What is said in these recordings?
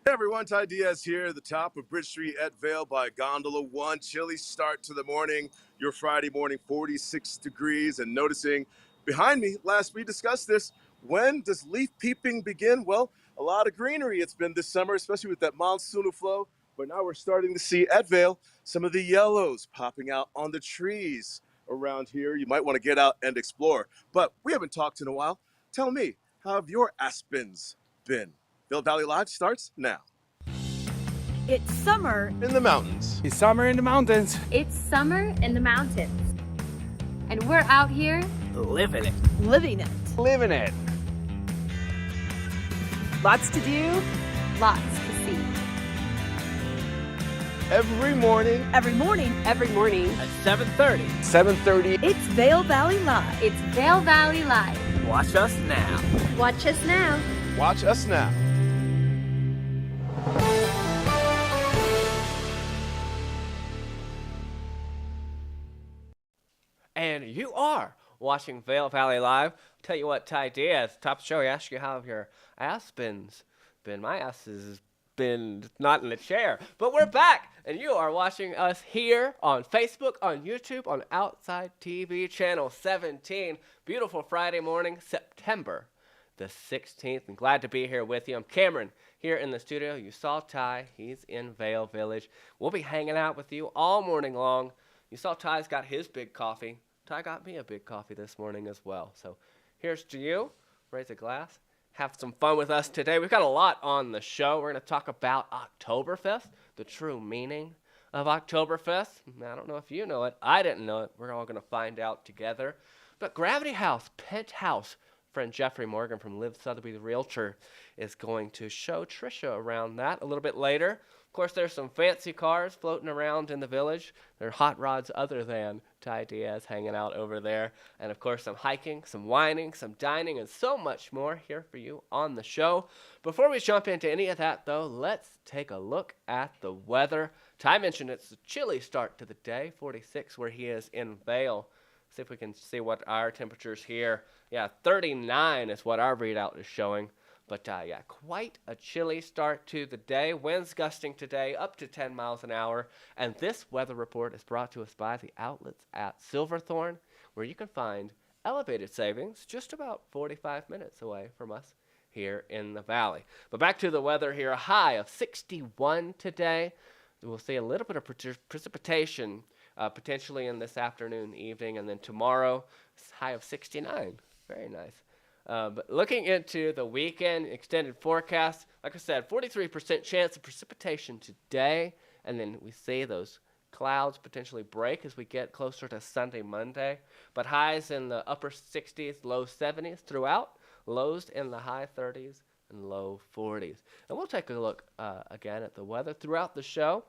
Hey everyone, Ty Diaz here, the top of Bridge Street at Vail by Gondola 1. Chilly start to the morning, your Friday morning, 46 degrees. And noticing behind me, last we discussed this, when does leaf peeping begin? Well, a lot of greenery it's been this summer, especially with that monsoonal flow. But now we're starting to see at Vail some of the yellows popping out on the trees around here. You might want to get out and explore. But we haven't talked in a while. Tell me, how have your aspens been? Vail Valley Live starts now. It's summer In the mountains. It's summer in the mountains. It's summer in the mountains. And we're out here Living it. living it. Living it. Lots to do. lots to see. Every morning. Every morning, At 7:30. 7:30. it's Vail Valley Live. It's Vail Valley Live. Watch us now. Watch us now. Watch us now. And you are watching Vail Valley Live. Tell you what, Ty Diaz, top of the show, he asked you how have your aspens been. My ass has been not in the chair, but we're back, and you are watching us here on Facebook, on YouTube, on Outside TV Channel 17. Beautiful Friday morning, September the 16th, and glad to be here with you. I'm Cameron here in the studio. You saw Ty, he's in Vail Village. We'll be hanging out with you all morning long. You saw Ty's got his big coffee. Ty got me a big coffee this morning as well. So here's to you. Raise a glass. Have some fun with us today. We've got a lot on the show. We're going to talk about Oktoberfest, the true meaning of Oktoberfest. I don't know if you know it. I didn't know it. We're all going to find out together. But Gravity House, Penthouse, friend Jeffrey Morgan from Live Sotheby the Realtor is going to show Trisha around that a little bit later. Of course, there's some fancy cars floating around in the village. There are hot rods other than Ty Diaz hanging out over there. And, of course, some hiking, some whining, some dining, and so much more here for you on the show. Before we jump into any of that, though, let's take a look at the weather. Ty mentioned it's a chilly start to the day, 46 where he is in Vail. See if we can see what our temperatures here. Yeah, 39 is what our readout is showing. But, yeah, quite a chilly start to the day. Winds gusting today up to 10 miles an hour. And this weather report is brought to us by the outlets at Silverthorne, where you can find elevated savings just about 45 minutes away from us here in the valley. But back to the weather here. A high of 61 today. We'll see a little bit of precipitation potentially in this afternoon, evening, and then tomorrow, high of 69. Very nice. But looking into the weekend extended forecast, like I said, 43% chance of precipitation today, and then we see those clouds potentially break as we get closer to Sunday, Monday. But highs in the upper 60s, low 70s throughout. Lows in the high 30s and low 40s. And we'll take a look again at the weather throughout the show,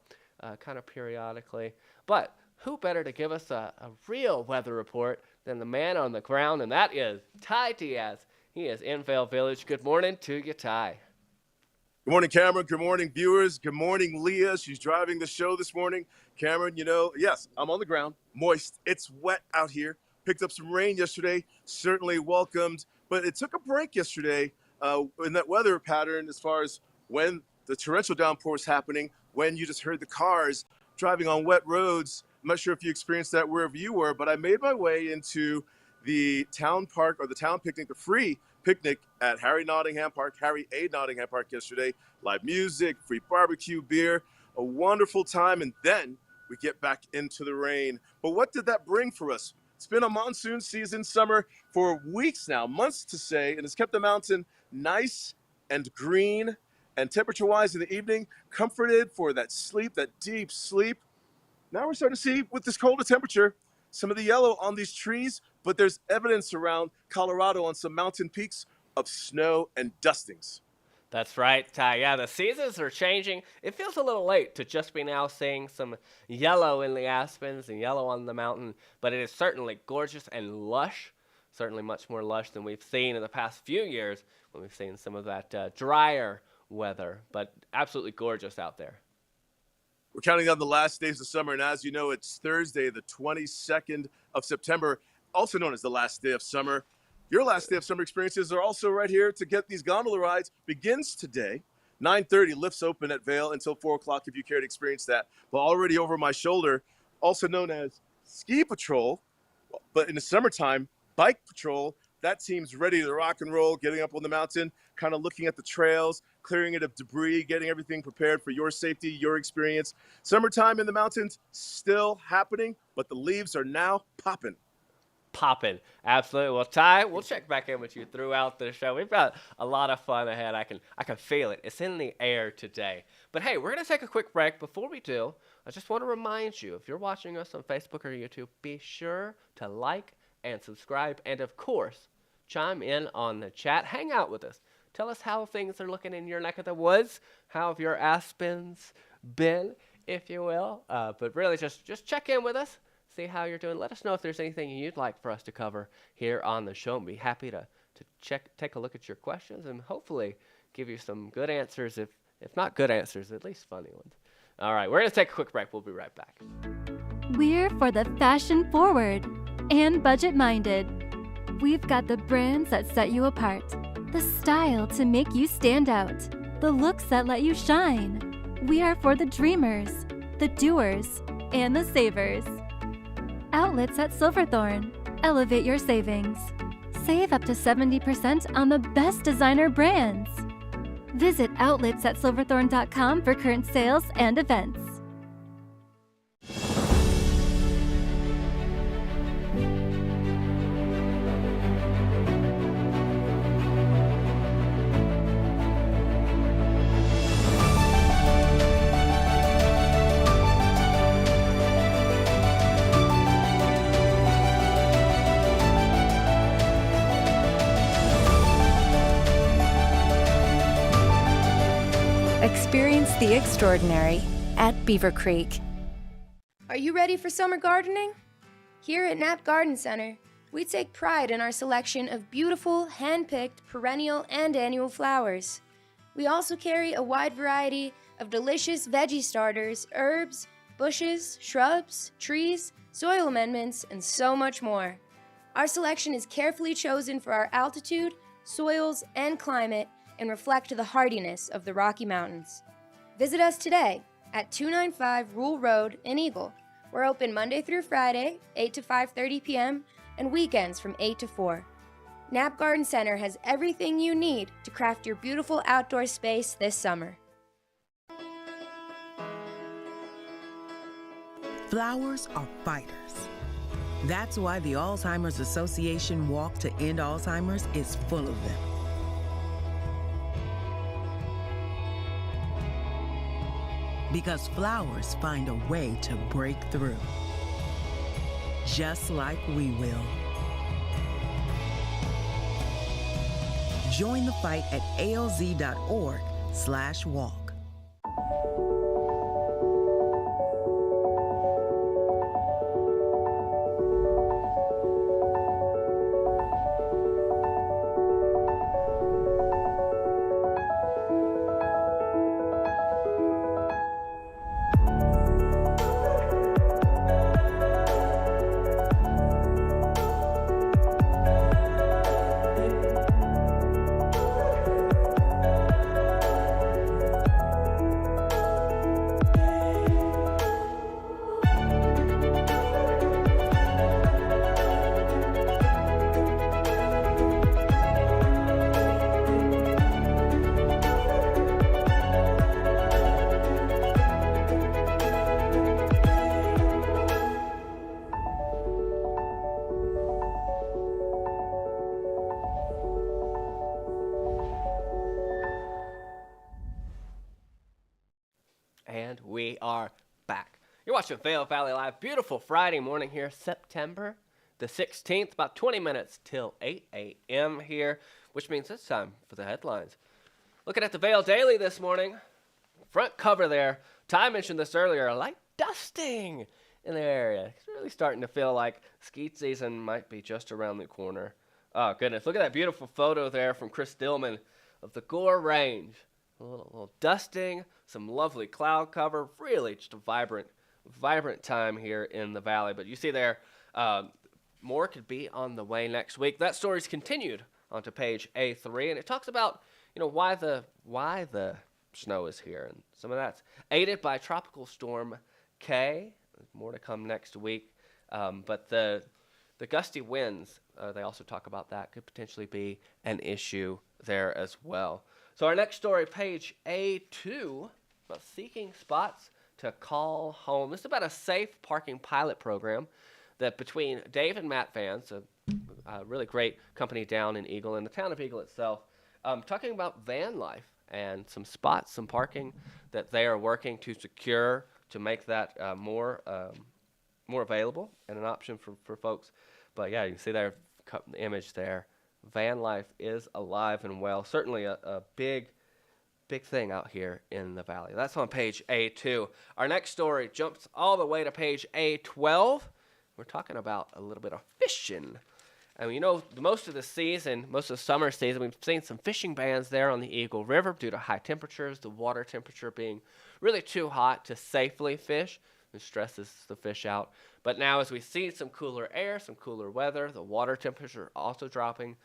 kind of periodically. But who better to give us a real weather report than the man on the ground, and that is Ty Diaz. He is in Vail Village. Good morning to you, Ty. Good morning, Cameron. Good morning, viewers. Good morning, Leah. She's driving the show this morning. Cameron, yes, I'm on the ground, moist. It's wet out here. Picked up some rain yesterday, certainly welcomed. But it took a break yesterday in that weather pattern as far as when the torrential downpour was happening, when you just heard the cars driving on wet roads. I'm not sure if you experienced that wherever you were, but I made my way into the town park, or the town picnic, the free picnic at Harry A. Nottingham Park yesterday. Live music, free barbecue, beer, a wonderful time. And then we get back into the rain. But what did that bring for us? It's been a monsoon season summer for weeks now, months to say, and it's kept the mountain nice and green, and temperature-wise in the evening, comforted for that sleep, that deep sleep. Now we're starting to see, with this colder temperature, some of the yellow on these trees, but there's evidence around Colorado on some mountain peaks of snow and dustings. That's right, Ty. Yeah, the seasons are changing. It feels a little late to just be now seeing some yellow in the aspens and yellow on the mountain, but it is certainly gorgeous and lush, certainly much more lush than we've seen in the past few years when we've seen some of that drier weather, but absolutely gorgeous out there. We're counting down the last days of summer, and as you know, it's Thursday, the 22nd of September, also known as the last day of summer. Your last day of summer experiences are also right here to get these gondola rides. Begins today. 9:30, lifts open at Vail until 4 o'clock if you care to experience that. But already over my shoulder, also known as Ski Patrol, but in the summertime, Bike Patrol. That team's ready to rock and roll, getting up on the mountain, kind of looking at the trails, clearing it of debris, getting everything prepared for your safety, your experience. Summertime in the mountains still happening, but the leaves are now popping. Popping. Absolutely. Well, Ty, we'll check back in with you throughout the show. We've got a lot of fun ahead. I can feel it. It's in the air today. But hey, we're going to take a quick break. Before we do, I just want to remind you, if you're watching us on Facebook or YouTube, be sure to like and subscribe, and of course, chime in on the chat. Hang out with us. Tell us how things are looking in your neck of the woods. How have your aspens been, if you will? But really, just check in with us. See how you're doing. Let us know if there's anything you'd like for us to cover here on the show. And be happy to take a look at your questions and hopefully give you some good answers, if not good answers, at least funny ones. All right, we're going to take a quick break. We'll be right back. We're for the fashion forward and budget minded. We've got the brands that set you apart, the style to make you stand out, the looks that let you shine. We are for the dreamers, the doers, and the savers. Outlets at Silverthorne. Elevate your savings. Save up to 70% on the best designer brands. Visit outletsatsilverthorne.com for current sales and events. Experience the extraordinary at Beaver Creek. Are you ready for summer gardening? Here at Knapp Garden Center, we take pride in our selection of beautiful, hand-picked, perennial and annual flowers. We also carry a wide variety of delicious veggie starters, herbs, bushes, shrubs, trees, soil amendments, and so much more. Our selection is carefully chosen for our altitude, soils, and climate, and reflect the hardiness of the Rocky Mountains. Visit us today at 295 Rule Road in Eagle. We're open Monday through Friday, 8 to 5:30 p.m., and weekends from 8 to 4. Knapp Garden Center has everything you need to craft your beautiful outdoor space this summer. Flowers are fighters. That's why the Alzheimer's Association Walk to End Alzheimer's is full of them. Because flowers find a way to break through. Just like we will. Join the fight at alz.org/walk. And we are back. You're watching Vail Valley Live. Beautiful Friday morning here, September the 16th. About 20 minutes till 8 a.m. here, which means it's time for the headlines. Looking at the Vail Daily this morning. Front cover there. Ty mentioned this earlier. A light dusting in the area. It's really starting to feel like skeet season might be just around the corner. Oh, goodness. Look at that beautiful photo there from Chris Dillman of the Gore Range. A little dusting, some lovely cloud cover, really just a vibrant time here in the valley. But you see there, more could be on the way next week. That story's continued onto page A3, and it talks about why the snow is here, and some of that's aided by Tropical Storm K. More to come next week, but the gusty winds, they also talk about that, could potentially be an issue there as well. So our next story, page A2, about seeking spots to call home. This is about a safe parking pilot program that between Dave and Matt Vance, a really great company down in Eagle and the town of Eagle itself, talking about van life and some spots, some parking that they are working to secure to make that more available and an option for folks. But yeah, you can see there, the image there. Van life is alive and well. Certainly a big thing out here in the valley. That's on page A2. Our next story jumps all the way to page A12. We're talking about a little bit of fishing. And most of the summer season, we've seen some fishing bans there on the Eagle River due to high temperatures, the water temperature being really too hot to safely fish. It stresses the fish out. But now as we see some cooler air, some cooler weather, the water temperature also dropping,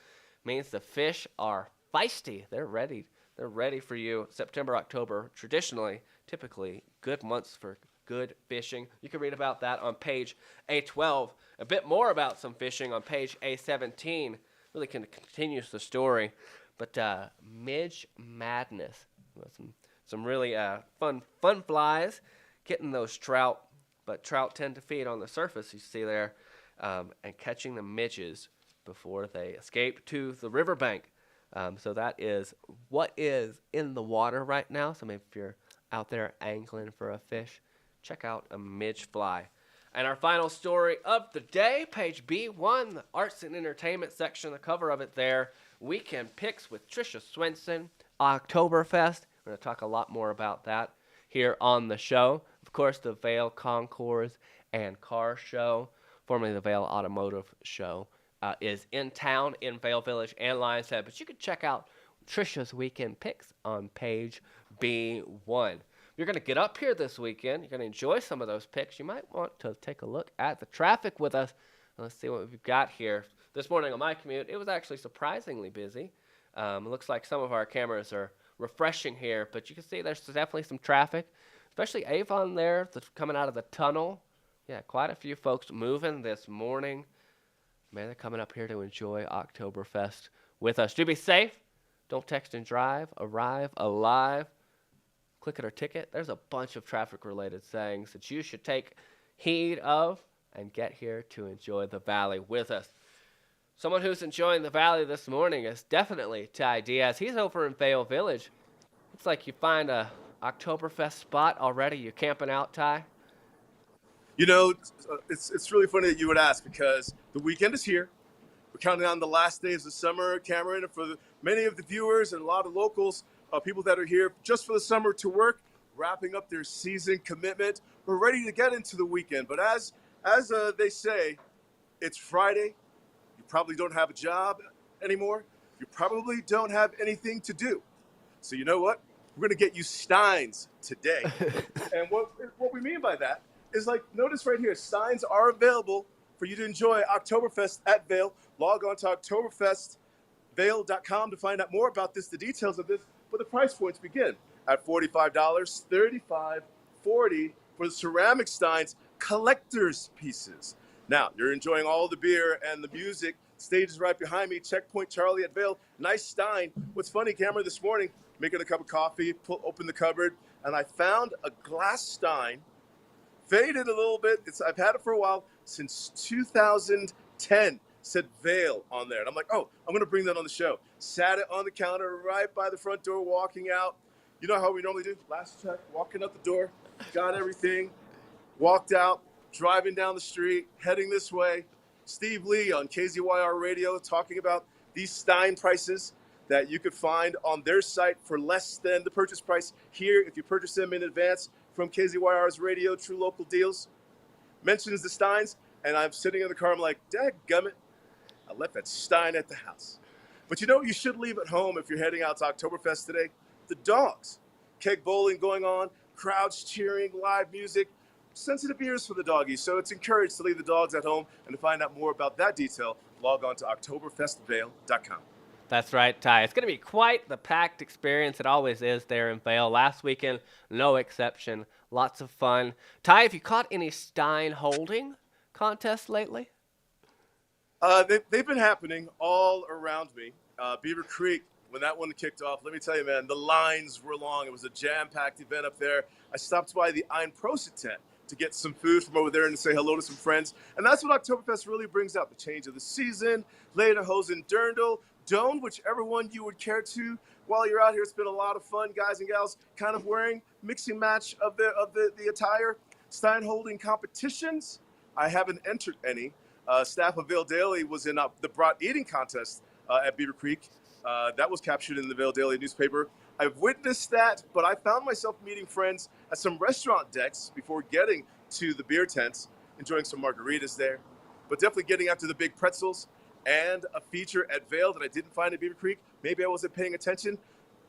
means the fish are feisty. They're ready. They're ready for you. September, October, typically good months for good fishing. You can read about that on page A12. A bit more about some fishing on page A17. Really continues the story. But Midge Madness. Some really fun flies. Getting those trout, but trout tend to feed on the surface, you see there, and catching the midges before they escape to the riverbank. So that is what is in the water right now. So maybe if you're out there angling for a fish, check out a midge fly. And our final story of the day, page B1, the arts and entertainment section, the cover of it there, Weekend Picks with Tricia Swenson, Oktoberfest. We're going to talk a lot more about that here on the show. Of course, the Vail Concours and Car Show, formerly the Vail Automotive Show, is in town in Vail Village and Lions Head. But you can check out Tricia's Weekend Picks on page B1. You're going to get up here this weekend. You're going to enjoy some of those picks. You might want to take a look at the traffic with us. Let's see what we've got here. This morning on my commute, it was actually surprisingly busy. It looks like some of our cameras are refreshing here, but you can see there's definitely some traffic, especially Avon there that's coming out of the tunnel. Yeah, quite a few folks moving this morning. Man, they're coming up here to enjoy Oktoberfest with us. Do be safe. Don't text and drive. Arrive alive. Click it or ticket. There's a bunch of traffic-related sayings that you should take heed of and get here to enjoy the valley with us. Someone who's enjoying the valley this morning is definitely Ty Diaz. He's over in Vail Village. It's like you find a Oktoberfest spot already? You camping out, Ty? You know, it's really funny that you would ask because the weekend is here. We're counting on the last days of summer, Cameron, and for many of the viewers and a lot of locals, people that are here just for the summer to work, wrapping up their season commitment. We're ready to get into the weekend. But as they say, it's Friday. You probably don't have a job anymore. You probably don't have anything to do. So you know what? We're going to get you Steins today. And what we mean by that is, like, notice right here, Steins are available for you to enjoy Oktoberfest at Vail. Log on to oktoberfestvail.com to find out more about this, the details of this. But the price points begin at $45, $35, $40 for the ceramic Steins collector's pieces. Now, you're enjoying all the beer and the music. Stage is right behind me. Checkpoint Charlie at Vail. Nice Stein. What's funny, Cameron, this morning, making a cup of coffee, open the cupboard, and I found a glass Stein, faded a little bit. I've had it for a while, since 2010. Said Vail on there. And I'm like, oh, I'm going to bring that on the show. Sat it on the counter right by the front door, walking out. You know how we normally do? Last check, walking out the door, got everything, walked out, driving down the street, heading this way. Steve Lee on KZYR Radio talking about these Stein prices that you could find on their site for less than the purchase price here if you purchase them in advance from KZYR's radio, True Local Deals. Mentions the Steins, and I'm sitting in the car, I'm like, dadgummit, I left that Stein at the house. But you know what you should leave at home if you're heading out to Oktoberfest today? The dogs. Keg bowling going on, crowds cheering, live music, sensitive ears for the doggies. So it's encouraged to leave the dogs at home. And to find out more about that detail, log on to oktoberfestvail.com. That's right, Ty. It's going to be quite the packed experience. It always is there in Vail. Last weekend, no exception. Lots of fun. Ty, have you caught any Stein holding contests lately? They've been happening all around me. Beaver Creek, when that one kicked off, let me tell you, man, the lines were long. It was a jam-packed event up there. I stopped by the Ein Prosit tent to get some food from over there and to say hello to some friends. And that's what Oktoberfest really brings out, the change of the season. Lederhosen, Dirndl, Doan, whichever one you would care to. While you're out here, it's been a lot of fun, guys and gals, kind of wearing mixing match of the attire. Stein holding competitions. I haven't entered any. Staff of Vail Daily was in the brat eating contest at Beaver Creek. That was captured in the Vail Daily newspaper. I've witnessed that, but I found myself meeting friends at some restaurant decks before getting to the beer tents, enjoying some margaritas there, but definitely getting after the big pretzels and a feature at Vail that I didn't find at Beaver Creek. Maybe I wasn't paying attention.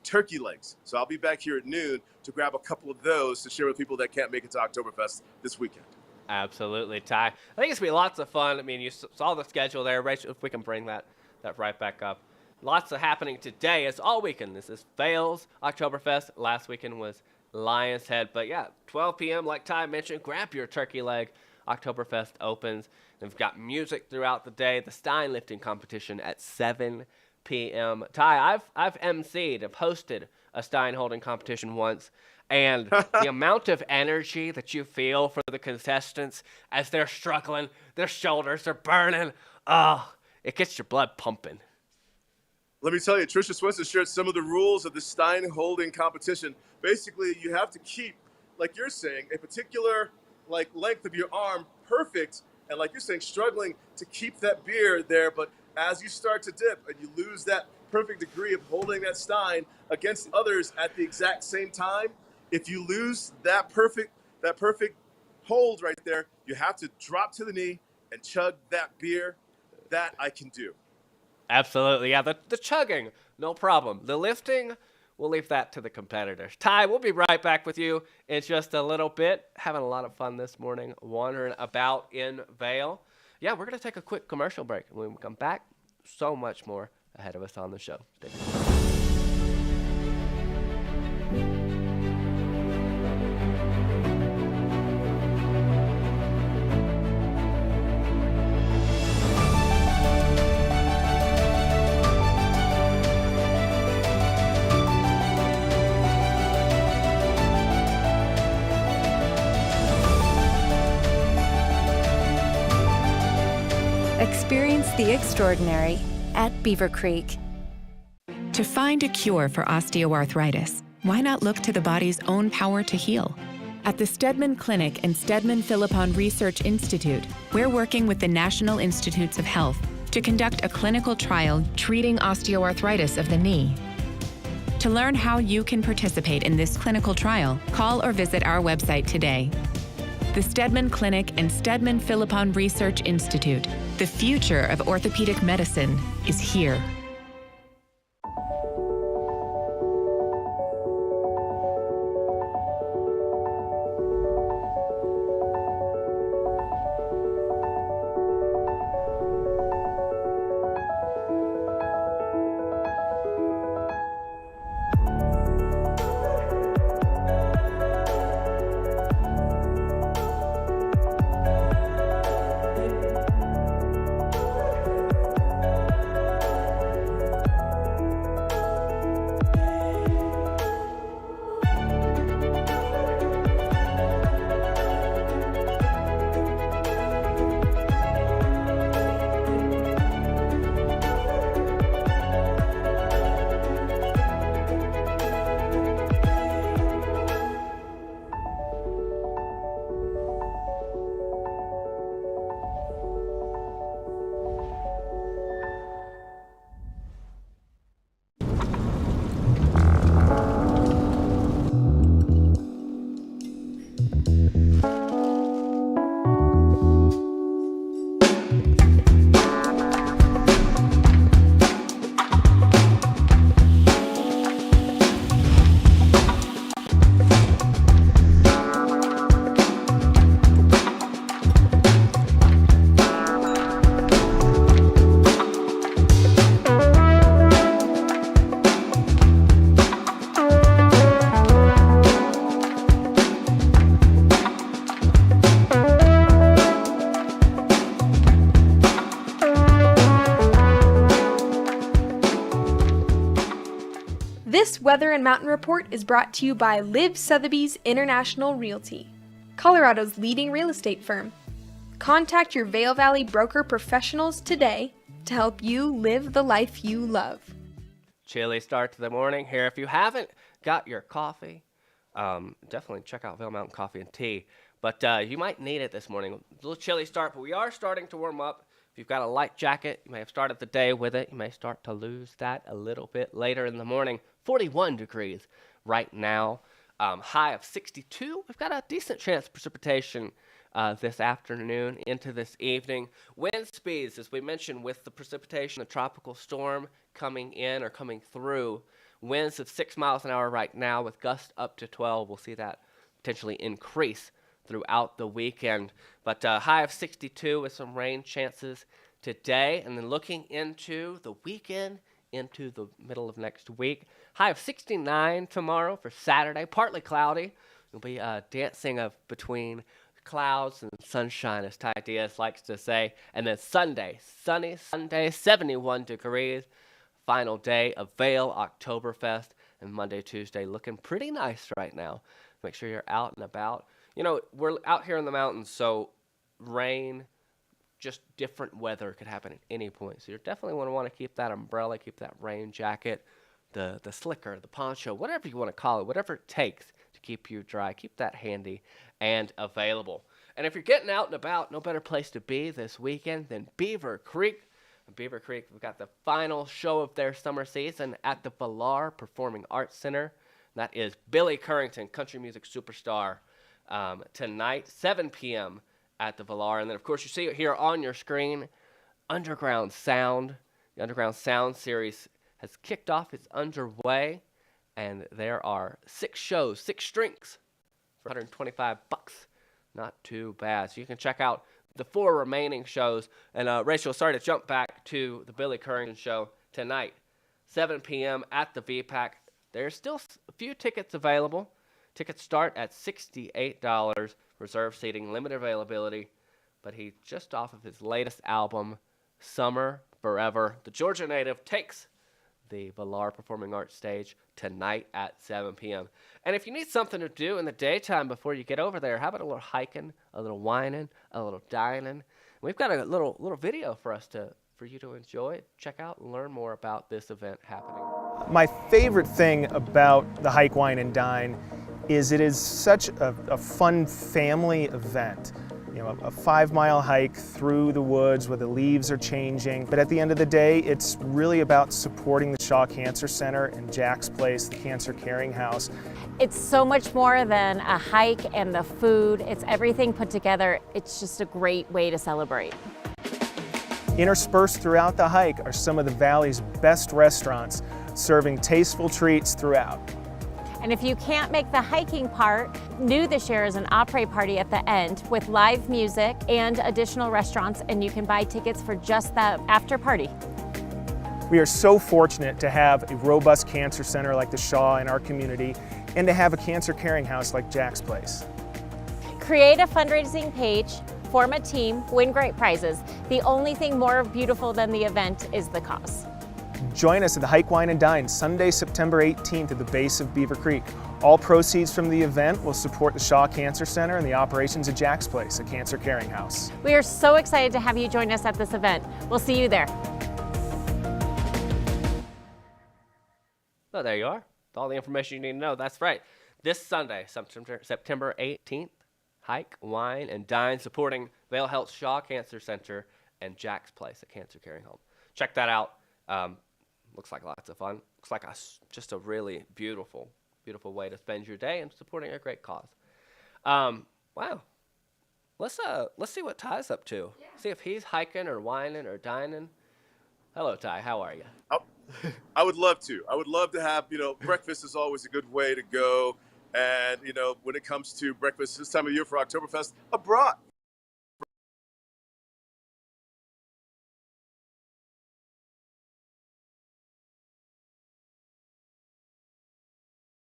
Turkey legs. So I'll be back here at noon to grab a couple of those to share with people that can't make it to Oktoberfest this weekend. Absolutely, Ty. I think it's going to be lots of fun. I mean, you saw the schedule there. Right, if we can bring that right back up. Lots of happening today. It's all weekend. This is Vail's Oktoberfest. Last weekend was Lion's Head. But yeah, 12 p.m., like Ty mentioned, grab your turkey leg. Oktoberfest opens. They've got music throughout the day. The Stein lifting competition at 7 p.m. Ty, I've emceed, I've hosted a Stein holding competition once. And the amount of energy that you feel for the contestants as they're struggling, their shoulders are burning, it gets your blood pumping. Let me tell you, Tricia Swenson shared some of the rules of the Stein holding competition. Basically, you have to keep, like you're saying, a particular length of your arm perfect, and like you're saying, struggling to keep that beer there. But as you start to dip and you lose that perfect degree of holding that Stein against others at the exact same time, if you lose that perfect hold right there, you have to drop to the knee and chug that beer. That I can do. Absolutely, yeah. The chugging, no problem. The lifting, we'll leave that to the competitors. Ty, we'll be right back with you in just a little bit. Having a lot of fun this morning, wandering about in Vail. Yeah, we're going to take a quick commercial break. And when we come back, so much more ahead of us on the show. Stay tuned. Experience the extraordinary at Beaver Creek. To find a cure for osteoarthritis, why not look to the body's own power to heal? At the Steadman Clinic and Steadman Philippon Research Institute, we're working with the National Institutes of Health to conduct a clinical trial treating osteoarthritis of the knee. To learn how you can participate in this clinical trial, call or visit our website today. The Steadman Clinic and Steadman Philippon Research Institute. The future of orthopedic medicine is here. This Weather and Mountain Report is brought to you by Liv Sotheby's International Realty, Colorado's leading real estate firm. Contact your Vail Valley broker professionals today to help you live the life you love. Chilly start to the morning here. If you haven't got your coffee, definitely check out Vail Mountain Coffee and Tea. But you might need it this morning. A little chilly start, but we are starting to warm up. If you've got a light jacket, you may have started the day with it. You may start to lose that a little bit later in the morning. 41 degrees right now. High of 62. We've got a decent chance of precipitation this afternoon into this evening. Wind speeds, as we mentioned, with the precipitation, a tropical storm coming in or coming through. Winds of 6 miles an hour right now with gusts up to 12. We'll see that potentially increase throughout the weekend. But high of 62 with some rain chances today. And then looking into the weekend, into the middle of next week. High of 69 tomorrow for Saturday. Partly cloudy. We'll be dancing between clouds and sunshine, as Ty Diaz likes to say. And then Sunday, sunny Sunday, 71 degrees. Final day of Vail Oktoberfest. And Monday, Tuesday looking pretty nice right now. Make sure you're out and about. You know, we're out here in the mountains, so rain, just different weather could happen at any point. So you definitely want to keep that umbrella, keep that rain jacket, the slicker, the poncho, whatever you want to call it, whatever it takes to keep you dry. Keep that handy and available. And if you're getting out and about, no better place to be this weekend than Beaver Creek. In Beaver Creek, we've got the final show of their summer season at the Valar Performing Arts Center. That is Billy Currington, country music superstar. Tonight, 7 p.m. at the Valar. And then, of course, you see it here on your screen, Underground Sound. The Underground Sound series has kicked off. It's underway. And there are 6 shows, 6 drinks for $125. Not too bad. So you can check out the 4 remaining shows. And Rachel, sorry to jump back to the Billy Currington show tonight, 7 p.m. at the VPAC. There's still a few tickets available. Tickets start at $68, reserve seating, limited availability. But he's just off of his latest album, Summer Forever. The Georgia native takes the Valar Performing Arts stage tonight at 7 p.m. And if you need something to do in the daytime before you get over there, how about a little hiking, a little whining, a little dining? We've got a little video for you to enjoy, check out, and learn more about this event happening. My favorite thing about the Hike, Wine, and Dine is it is such a fun family event. You know, a 5-mile hike through the woods where the leaves are changing. But at the end of the day, it's really about supporting the Shaw Cancer Center and Jack's Place, the Cancer Caring House. It's so much more than a hike and the food. It's everything put together. It's just a great way to celebrate. Interspersed throughout the hike are some of the Valley's best restaurants, serving tasteful treats throughout. And if you can't make the hiking part, new this year is an après party at the end with live music and additional restaurants, and you can buy tickets for just that after party. We are so fortunate to have a robust cancer center like the Shaw in our community and to have a cancer caring house like Jack's Place. Create a fundraising page, form a team, win great prizes. The only thing more beautiful than the event is the cause. Join us at the Hike, Wine, and Dine Sunday, September 18th at the base of Beaver Creek. All proceeds from the event will support the Shaw Cancer Center and the operations at Jack's Place, a cancer caring house. We are so excited to have you join us at this event. We'll see you there. Oh, there you are. All the information you need to know. That's right. This Sunday, September 18th, Hike, Wine, and Dine supporting Vail Health Shaw Cancer Center and Jack's Place, a cancer caring home. Check that out. Looks like lots of fun. Looks like just a really beautiful way to spend your day and supporting a great cause. Wow. Let's see what Ty's up to. Yeah. See if he's hiking or whining or dining. Hello, Ty. How are you? I would love to. I would love to have, breakfast is always a good way to go. And, when it comes to breakfast this time of year for Oktoberfest, a brat.